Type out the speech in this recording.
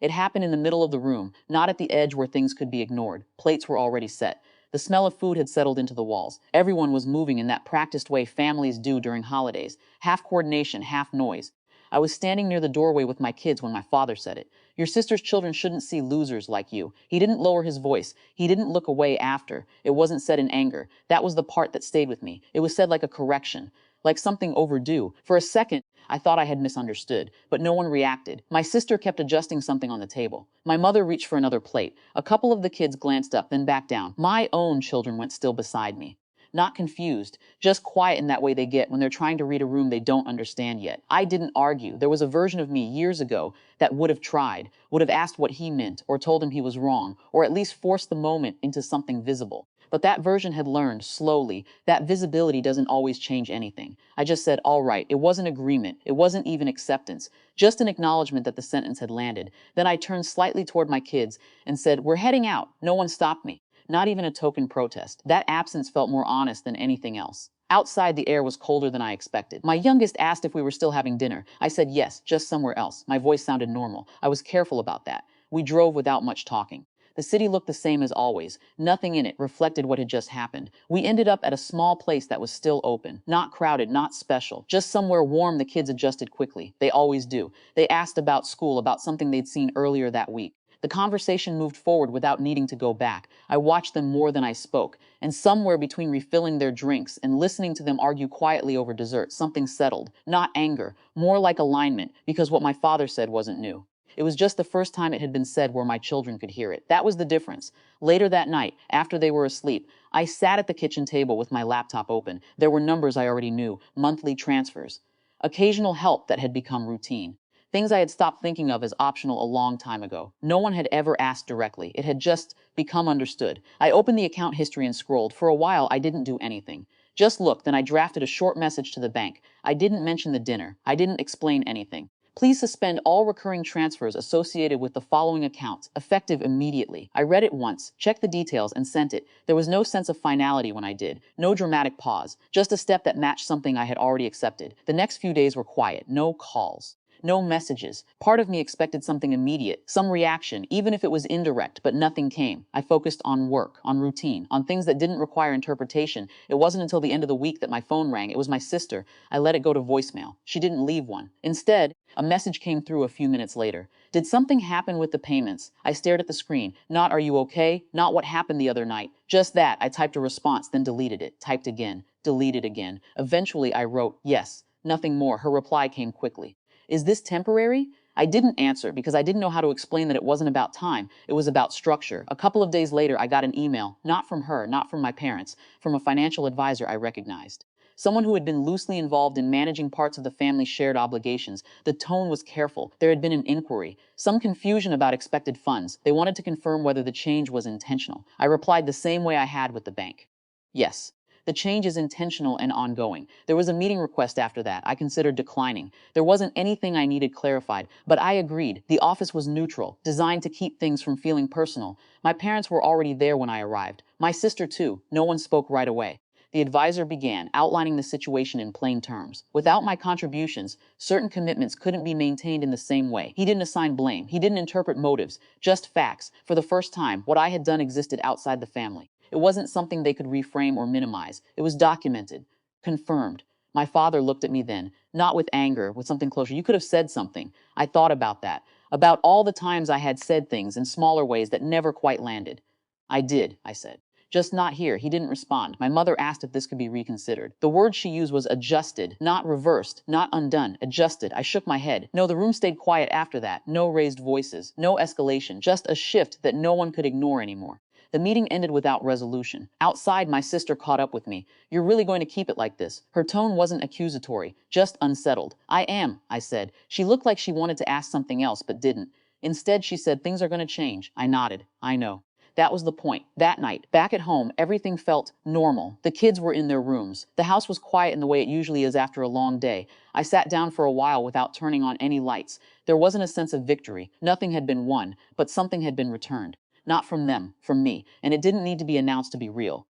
It happened in the middle of the room, not at the edge where things could be ignored. Plates were already set. The smell of food had settled into the walls. Everyone was moving in that practiced way families do during holidays. Half coordination, half noise. I was standing near the doorway with my kids when my father said it. Your sister's children shouldn't see losers like you. He didn't lower his voice. He didn't look away after. It wasn't said in anger. That was the part that stayed with me. It was said like a correction, like something overdue. For a second, I thought I had misunderstood, but no one reacted. My sister kept adjusting something on the table. My mother reached for another plate. A couple of the kids glanced up, then back down. My own children went still beside me. Not confused, just quiet in that way they get when they're trying to read a room they don't understand yet. I didn't argue. There was a version of me years ago that would have tried, would have asked what he meant, or told him he was wrong, or at least forced the moment into something visible. But that version had learned, slowly, that visibility doesn't always change anything. I just said, all right. It wasn't agreement. It wasn't even acceptance. Just an acknowledgement that the sentence had landed. Then I turned slightly toward my kids and said, we're heading out. No one stopped me. Not even a token protest. That absence felt more honest than anything else. Outside, the air was colder than I expected. My youngest asked if we were still having dinner. I said yes, just somewhere else. My voice sounded normal. I was careful about that. We drove without much talking. The city looked the same as always. Nothing in it reflected what had just happened. We ended up at a small place that was still open. Not crowded, not special. Just somewhere warm. The kids adjusted quickly. They always do. They asked about school, about something they'd seen earlier that week. The conversation moved forward without needing to go back. I watched them more than I spoke, and somewhere between refilling their drinks and listening to them argue quietly over dessert, something settled. Not anger, more like alignment, because what my father said wasn't new. It was just the first time it had been said where my children could hear it. That was the difference. Later that night, after they were asleep, I sat at the kitchen table with my laptop open. There were numbers I already knew, monthly transfers, occasional help that had become routine. Things I had stopped thinking of as optional a long time ago. No one had ever asked directly. It had just become understood. I opened the account history and scrolled. For a while, I didn't do anything. Just looked, then I drafted a short message to the bank. I didn't mention the dinner. I didn't explain anything. Please suspend all recurring transfers associated with the following accounts, effective immediately. I read it once, checked the details, and sent it. There was no sense of finality when I did. No dramatic pause. Just a step that matched something I had already accepted. The next few days were quiet. No calls. No messages. Part of me expected something immediate, some reaction, even if it was indirect, but nothing came. I focused on work, on routine, on things that didn't require interpretation. It wasn't until the end of the week that my phone rang. It was my sister. I let it go to voicemail. She didn't leave one. Instead, a message came through a few minutes later. Did something happen with the payments? I stared at the screen. Not, are you okay? Not what happened the other night. Just that. I typed a response, then deleted it. Typed again. Deleted again. Eventually, I wrote, yes. Nothing more. Her reply came quickly. Is this temporary? I didn't answer because I didn't know how to explain that it wasn't about time. It was about structure. A couple of days later, I got an email, not from her, not from my parents, from a financial advisor I recognized. Someone who had been loosely involved in managing parts of the family's shared obligations. The tone was careful. There had been an inquiry, some confusion about expected funds. They wanted to confirm whether the change was intentional. I replied the same way I had with the bank. Yes. The change is intentional and ongoing. There was a meeting request after that. I considered declining. There wasn't anything I needed clarified, but I agreed. The office was neutral, designed to keep things from feeling personal. My parents were already there when I arrived. My sister too. No one spoke right away. The advisor began, outlining the situation in plain terms. Without my contributions, certain commitments couldn't be maintained in the same way. He didn't assign blame. He didn't interpret motives, just facts. For the first time, what I had done existed outside the family. It wasn't something they could reframe or minimize. It was documented, confirmed. My father looked at me then, not with anger, with something closer. You could have said something. I thought about that, about all the times I had said things in smaller ways that never quite landed. I did, I said. Just not here. He didn't respond. My mother asked if this could be reconsidered. The word she used was adjusted, not reversed, not undone, adjusted. I shook my head. No, the room stayed quiet after that. No raised voices, no escalation, just a shift that no one could ignore anymore. The meeting ended without resolution. Outside, my sister caught up with me. You're really going to keep it like this? Her tone wasn't accusatory, just unsettled. I am, I said. She looked like she wanted to ask something else, but didn't. Instead, she said, things are going to change. I nodded. I know. That was the point. That night, back at home, everything felt normal. The kids were in their rooms. The house was quiet in the way it usually is after a long day. I sat down for a while without turning on any lights. There wasn't a sense of victory. Nothing had been won, but something had been returned. Not from them, from me, and it didn't need to be announced to be real.